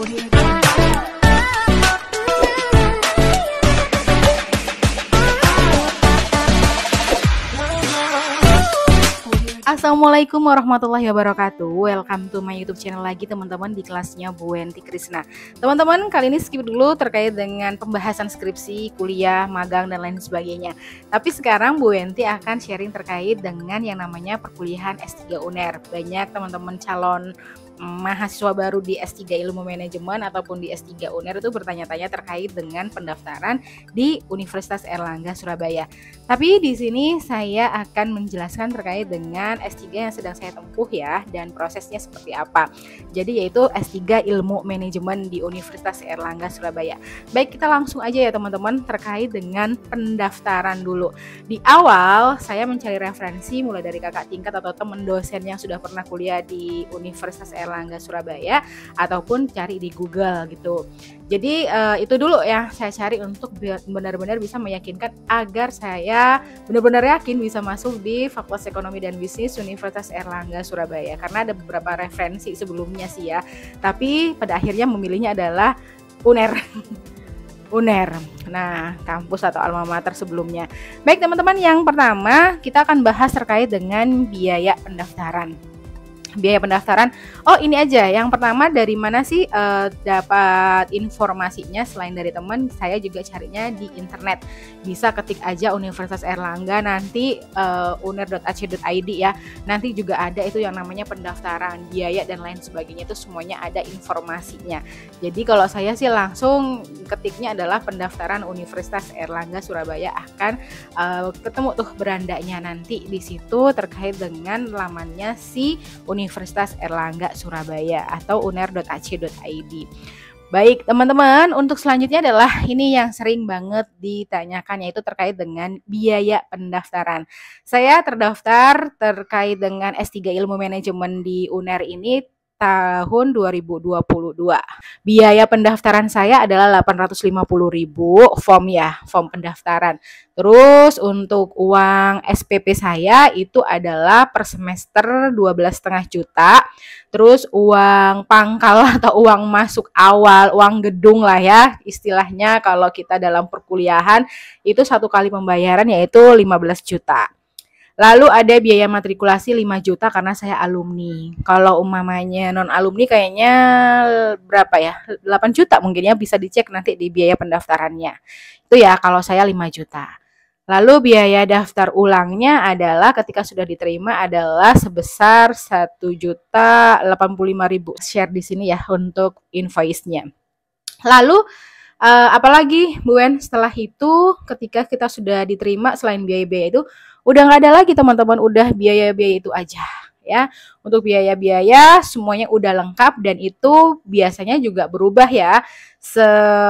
Assalamualaikum warahmatullahi wabarakatuh. Welcome to my YouTube channel lagi teman-teman di kelasnya Bu Wenti Krisna. Teman-teman, kali ini skip dulu terkait dengan pembahasan skripsi, kuliah, magang dan lain sebagainya. Tapi sekarang Bu Wenti akan sharing terkait dengan yang namanya perkuliahan S3 UNER. Banyak teman-teman calon mahasiswa baru di S3 Ilmu Manajemen ataupun di S3 UNER itu bertanya-tanya terkait dengan pendaftaran di Universitas Airlangga Surabaya. Tapi di sini saya akan menjelaskan terkait dengan S3 yang sedang saya tempuh ya, dan prosesnya seperti apa. Jadi yaitu S3 Ilmu Manajemen di Universitas Airlangga Surabaya. Baik, kita langsung aja ya teman-teman terkait dengan pendaftaran dulu. Di awal saya mencari referensi mulai dari kakak tingkat atau teman dosen yang sudah pernah kuliah di Universitas Airlangga Surabaya ataupun cari di Google gitu. Jadi itu dulu ya saya cari untuk benar-benar bisa meyakinkan agar saya benar-benar yakin bisa masuk di Fakultas Ekonomi dan Bisnis Universitas Airlangga Surabaya, karena ada beberapa referensi sebelumnya sih ya. Tapi pada akhirnya memilihnya adalah UNER. UNER. Nah, kampus atau alma mater sebelumnya. Baik teman-teman, yang pertama kita akan bahas terkait dengan biaya pendaftaran. Biaya pendaftaran, oh ini aja. Yang pertama, dari mana sih dapat informasinya? Selain dari teman, saya juga carinya di internet. Bisa ketik aja Universitas Airlangga, nanti uner.ac.id ya. Nanti juga ada itu yang namanya pendaftaran, biaya dan lain sebagainya, itu semuanya ada informasinya. Jadi kalau saya sih langsung ketiknya adalah pendaftaran Universitas Airlangga Surabaya, akan ketemu tuh berandanya nanti di situ terkait dengan lamannya si Universitas Airlangga Surabaya atau uner.ac.id. Baik teman-teman, untuk selanjutnya adalah ini yang sering banget ditanyakan, yaitu terkait dengan biaya pendaftaran. Saya terdaftar terkait dengan S3 Ilmu Manajemen di UNER ini tahun 2022. Biaya pendaftaran saya adalah 850.000 form pendaftaran. Terus untuk uang SPP saya itu adalah per semester 12,5 juta. Terus uang pangkal atau uang masuk awal, uang gedung lah ya istilahnya kalau kita dalam perkuliahan, itu satu kali pembayaran yaitu 15 juta. Lalu ada biaya matrikulasi 5 juta karena saya alumni. Kalau umpamanya non alumni kayaknya berapa ya? 8 juta mungkin ya, bisa dicek nanti di biaya pendaftarannya. Itu ya kalau saya 5 juta. Lalu biaya daftar ulangnya adalah ketika sudah diterima adalah sebesar 1.085.000. Share di sini ya untuk invoice-nya. Lalu apalagi Bu Wen, setelah itu ketika kita sudah diterima, selain biaya-biaya itu udah nggak ada lagi teman-teman, udah biaya-biaya itu aja ya. Untuk biaya-biaya semuanya udah lengkap, dan itu biasanya juga berubah ya.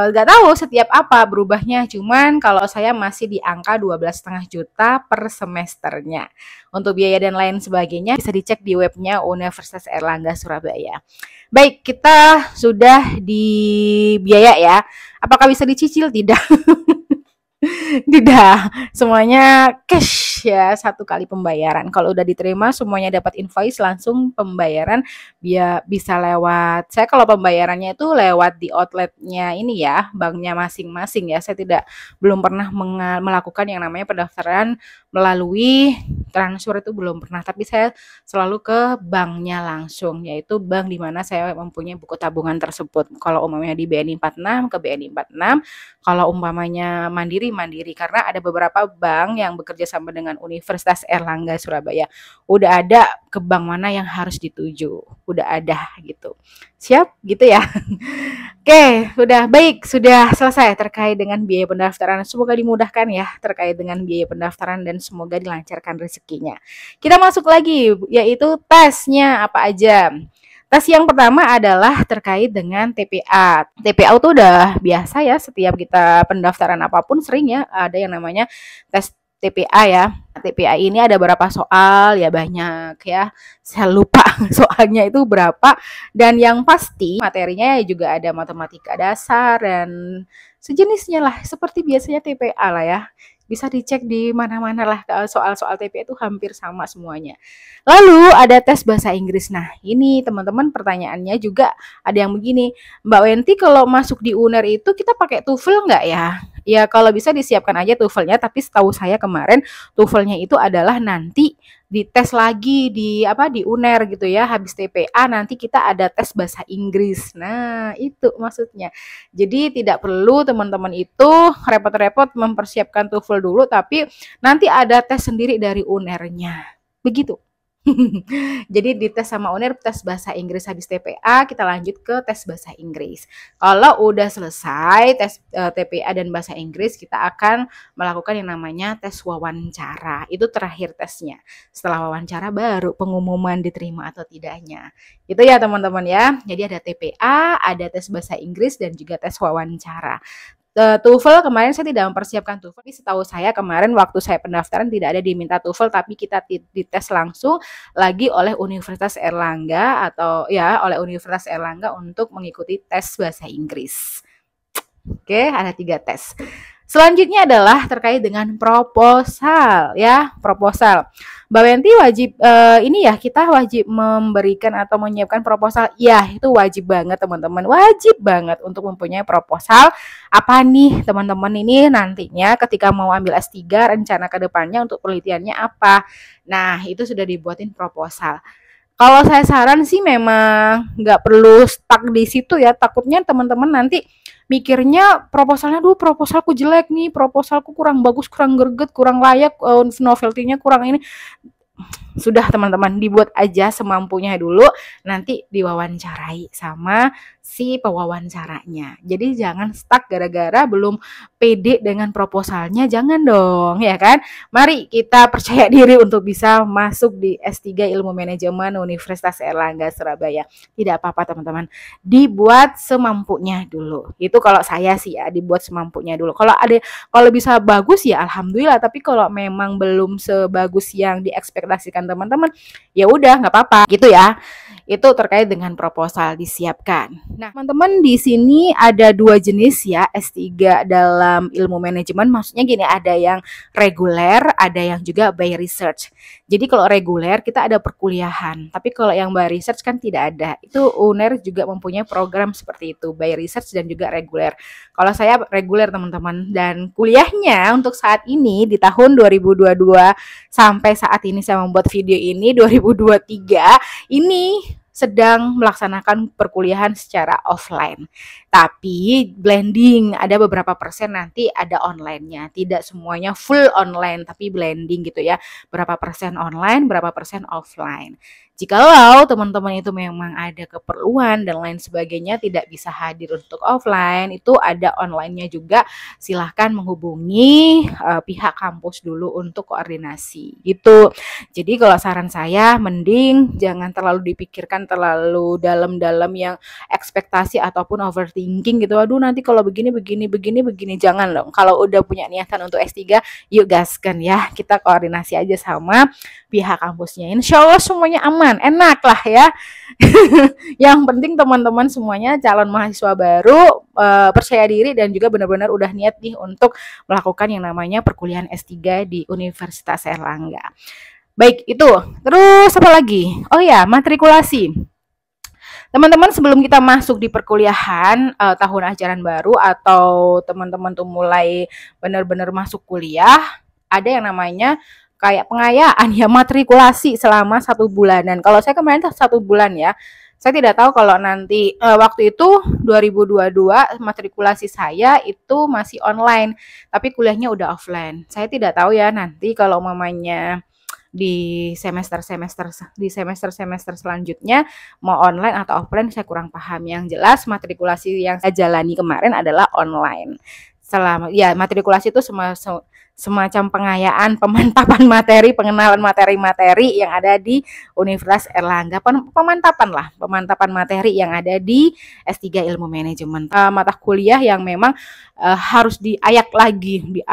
Nggak tahu setiap apa berubahnya, cuman kalau saya masih di angka 12,5 juta per semesternya. Untuk biaya dan lain sebagainya bisa dicek di webnya Universitas Airlangga Surabaya. Baik, kita sudah di biaya ya. Apakah bisa dicicil? Tidak. Tidak, semuanya cash ya, satu kali pembayaran. Kalau udah diterima semuanya dapat invoice, langsung pembayaran. Bisa lewat, saya kalau pembayarannya itu lewat di outletnya ini ya, banknya masing-masing ya. Saya belum pernah melakukan yang namanya pendaftaran melalui transfer, itu belum pernah, tapi saya selalu ke banknya langsung, yaitu bank di mana saya mempunyai buku tabungan tersebut. Kalau umpamanya di BNI 46 ke BNI 46, kalau umpamanya Mandiri, karena ada beberapa bank yang bekerja sama dengan Universitas Airlangga Surabaya. Udah ada ke bank mana yang harus dituju, udah ada gitu. Siap gitu ya. Oke, sudah baik, sudah selesai terkait dengan biaya pendaftaran. Semoga dimudahkan ya terkait dengan biaya pendaftaran dan semoga dilancarkan rezekinya. Kita masuk lagi, yaitu tesnya apa aja. Tes yang pertama adalah terkait dengan TPA. TPA itu udah biasa ya, setiap kita pendaftaran apapun sering ya ada yang namanya tes TPA ya. TPA ini ada berapa soal ya, banyak ya. Saya lupa soalnya itu berapa, dan yang pasti materinya juga ada matematika dasar dan sejenisnya lah, seperti biasanya TPA lah ya. bisa dicek di mana-mana lah, soal-soal TPA itu hampir sama semuanya. Lalu ada tes bahasa Inggris. Nah, ini teman-teman pertanyaannya juga ada yang begini, Mbak Wenti kalau masuk di UNER itu kita pakai TOEFL nggak ya? Ya kalau bisa disiapkan aja TOEFL-nya, tapi setahu saya kemarin TOEFL-nya itu adalah nanti dites lagi di UNER gitu ya. Habis TPA nanti kita ada tes bahasa Inggris. Nah, itu maksudnya. Jadi tidak perlu teman-teman itu repot-repot mempersiapkan TOEFL dulu, tapi nanti ada tes sendiri dari UNER-nya. Begitu. Jadi dites sama UNER tes bahasa Inggris, habis TPA kita lanjut ke tes bahasa Inggris. Kalau udah selesai tes TPA dan bahasa Inggris, kita akan melakukan yang namanya tes wawancara. Itu terakhir tesnya. Setelah wawancara baru pengumuman diterima atau tidaknya. Itu ya teman-teman ya. Jadi ada TPA, ada tes bahasa Inggris dan juga tes wawancara. TOEFL kemarin saya tidak mempersiapkan TOEFL, tapi setahu saya kemarin waktu saya pendaftaran tidak ada diminta TOEFL, tapi kita dites langsung lagi oleh Universitas Airlangga atau ya oleh Universitas Airlangga untuk mengikuti tes bahasa Inggris. Oke, ada 3 tes. Selanjutnya adalah terkait dengan proposal ya, proposal. Mbak Wenti wajib ini ya, kita wajib memberikan atau menyiapkan proposal. Ya, itu wajib banget teman-teman. Wajib banget untuk mempunyai proposal. Apa nih teman-teman ini nantinya ketika mau ambil S3 rencana ke depannya untuk penelitiannya apa. Nah, itu sudah dibuatin proposal. Kalau saya saran sih memang nggak perlu stuck di situ ya. Takutnya teman-teman nanti mikirnya proposalnya, duh proposalku jelek nih, proposalku kurang bagus, kurang greget, kurang layak, novelty-nya kurang ini. Sudah teman-teman, dibuat aja semampunya dulu, nanti diwawancarai sama si pewawancaranya. Jadi jangan stuck gara-gara belum pede dengan proposalnya, jangan dong ya kan. Mari kita percaya diri untuk bisa masuk di S3 Ilmu Manajemen Universitas Airlangga Surabaya. Tidak apa-apa teman-teman, dibuat semampunya dulu. Itu kalau saya sih ya, dibuat semampunya dulu. Kalau bisa bagus ya alhamdulillah, tapi kalau memang belum sebagus yang diekspektasikan teman-teman, ya udah nggak apa-apa gitu ya. Itu terkait dengan proposal disiapkan. Nah, teman-teman di sini ada 2 jenis ya S3 dalam ilmu manajemen. Maksudnya gini, ada yang reguler, ada yang juga by research. Jadi kalau reguler kita ada perkuliahan, tapi kalau yang by research kan tidak ada. Itu UNER juga mempunyai program seperti itu, by research dan juga reguler. Kalau saya reguler teman-teman, dan kuliahnya untuk saat ini di tahun 2022 sampai saat ini saya membuat video ini 2023 ini sedang melaksanakan perkuliahan secara offline. Tapi blending, ada beberapa persen nanti ada online-nya. Tidak semuanya full online, tapi blending gitu ya. Berapa persen online, berapa persen offline. Jikalau teman-teman itu memang ada keperluan dan lain sebagainya tidak bisa hadir untuk offline, itu ada online-nya juga. Silahkan menghubungi pihak kampus dulu untuk koordinasi gitu. Jadi kalau saran saya mending jangan terlalu dipikirkan terlalu dalam-dalam yang ekspektasi ataupun overthinking gitu. Aduh nanti kalau begini jangan dong. Kalau udah punya niatan untuk S3, yuk gaskan ya. Kita koordinasi aja sama pihak kampusnya. Insya Allah semuanya aman, enak lah ya. Yang penting teman-teman semuanya calon mahasiswa baru percaya diri dan juga benar-benar udah niat nih untuk melakukan yang namanya perkuliahan S3 di Universitas Airlangga. Baik, itu. Terus apa lagi? Oh ya, matrikulasi. Teman-teman sebelum kita masuk di perkuliahan tahun ajaran baru atau teman-teman tuh mulai benar-benar masuk kuliah, ada yang namanya kayak pengayaan ya, matrikulasi selama 1 bulanan. Kalau saya kemarin 1 bulan ya. Saya tidak tahu kalau nanti waktu itu 2022 matrikulasi saya itu masih online, tapi kuliahnya udah offline. Saya tidak tahu ya nanti kalau mamanya di semester selanjutnya mau online atau offline saya kurang paham. Yang jelas matrikulasi yang saya jalani kemarin adalah online. Selama ya matrikulasi itu semacam pengayaan, pemantapan materi, pengenalan materi-materi yang ada di Universitas Airlangga, pemantapan materi yang ada di S3 Ilmu Manajemen. Mata kuliah yang memang harus diayak lagi,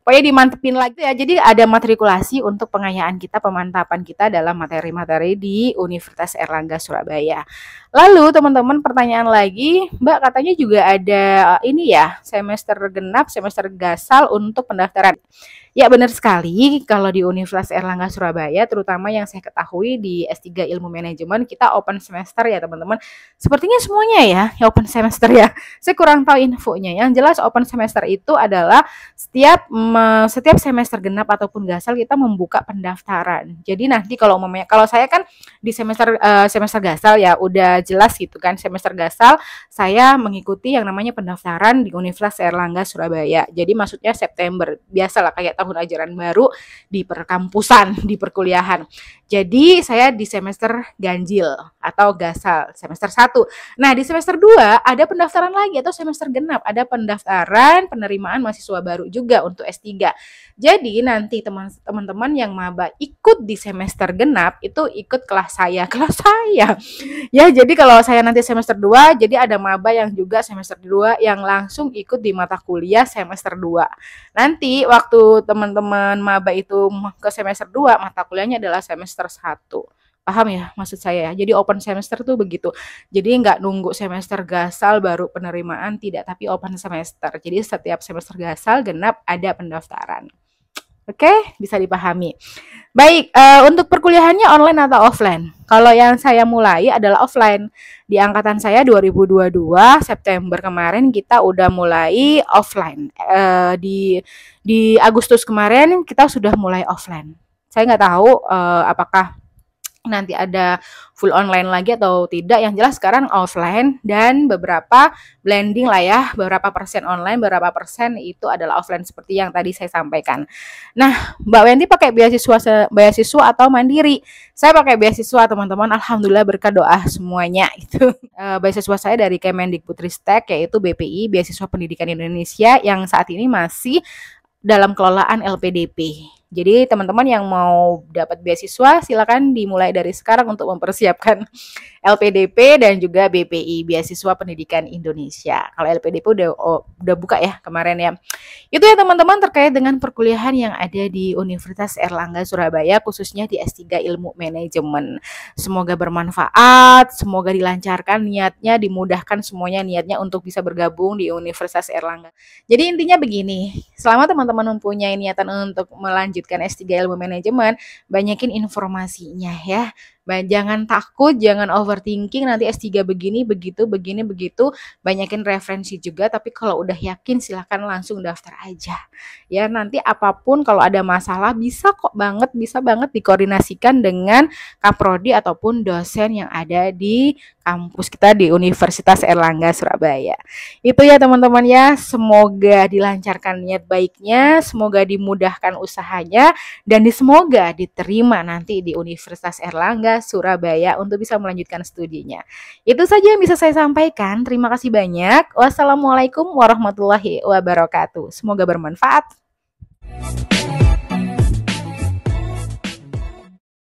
pokoknya dimantepin lagi ya. Jadi ada matrikulasi untuk pengayaan kita, pemantapan kita dalam materi-materi di Universitas Airlangga Surabaya. Lalu teman-teman pertanyaan lagi, Mbak katanya juga ada ini ya, semester genap, semester gasal untuk pendaftaran. Ya benar sekali, kalau di Universitas Airlangga Surabaya, terutama yang saya ketahui di S3 Ilmu Manajemen, kita open semester ya teman-teman. Sepertinya semuanya ya open semester ya. Saya kurang tahu infonya. Yang jelas open semester itu adalah setiap semester genap ataupun gasal kita membuka pendaftaran. Jadi nanti kalau saya kan di semester gasal ya udah jelas gitu kan, semester gasal saya mengikuti yang namanya pendaftaran di Universitas Airlangga Surabaya. Jadi maksudnya September, biasalah kayak tahun ajaran baru di perkampusan, di perkuliahan. Jadi saya di semester ganjil atau gasal, semester 1. Nah, di semester 2 ada pendaftaran lagi atau semester genap, ada pendaftaran penerimaan mahasiswa baru juga untuk S3. Jadi nanti teman-teman yang maba ikut di semester genap itu ikut kelas saya. Ya, jadi kalau saya nanti semester 2, jadi ada maba yang juga semester 2 yang langsung ikut di mata kuliah semester 2. Nanti waktu teman-teman maba itu ke semester 2, mata kuliahnya adalah semester 1. Paham ya maksud saya ya? Jadi open semester tuh begitu. Jadi nggak nunggu semester gasal baru penerimaan, tidak, tapi open semester. Jadi setiap semester gasal genap ada pendaftaran. Oke, bisa dipahami. Baik, untuk perkuliahannya online atau offline? Kalau yang saya mulai adalah offline. Di angkatan saya 2022 September kemarin kita udah mulai offline. Di Agustus kemarin kita sudah mulai offline. Saya nggak tahu apakah nanti ada full online lagi atau tidak. Yang jelas sekarang offline dan beberapa blending lah ya, beberapa persen online, beberapa persen itu adalah offline seperti yang tadi saya sampaikan. Nah, Mbak Wenti pakai beasiswa atau mandiri? Saya pakai beasiswa teman-teman, alhamdulillah berkat doa semuanya itu. Beasiswa saya dari Kemendikbudristek yaitu BPI, Beasiswa Pendidikan Indonesia, yang saat ini masih dalam kelolaan LPDP. Jadi teman-teman yang mau dapat beasiswa silakan dimulai dari sekarang untuk mempersiapkan LPDP dan juga BPI, Beasiswa Pendidikan Indonesia. Kalau LPDP udah buka ya kemarin ya. Itu ya teman-teman terkait dengan perkuliahan yang ada di Universitas Airlangga Surabaya, khususnya di S3 Ilmu Manajemen. Semoga bermanfaat, semoga dilancarkan niatnya, dimudahkan semuanya niatnya untuk bisa bergabung di Universitas Airlangga. Jadi intinya begini, selama teman-teman mempunyai niatan untuk melanjutkan S3 Ilmu Manajemen, banyakin informasinya ya. Jangan takut, jangan overthinking nanti S3 begini, begitu, banyakin referensi juga, tapi kalau udah yakin silahkan langsung daftar aja. Ya, nanti apapun kalau ada masalah bisa banget dikoordinasikan dengan kaprodi ataupun dosen yang ada di kampus kita di Universitas Airlangga Surabaya. Itu ya teman-teman ya, semoga dilancarkan niat baiknya, semoga dimudahkan usahanya, dan semoga diterima nanti di Universitas Airlangga Surabaya untuk bisa melanjutkan studinya. Itu saja yang bisa saya sampaikan. Terima kasih banyak. Wassalamualaikum warahmatullahi wabarakatuh. Semoga bermanfaat.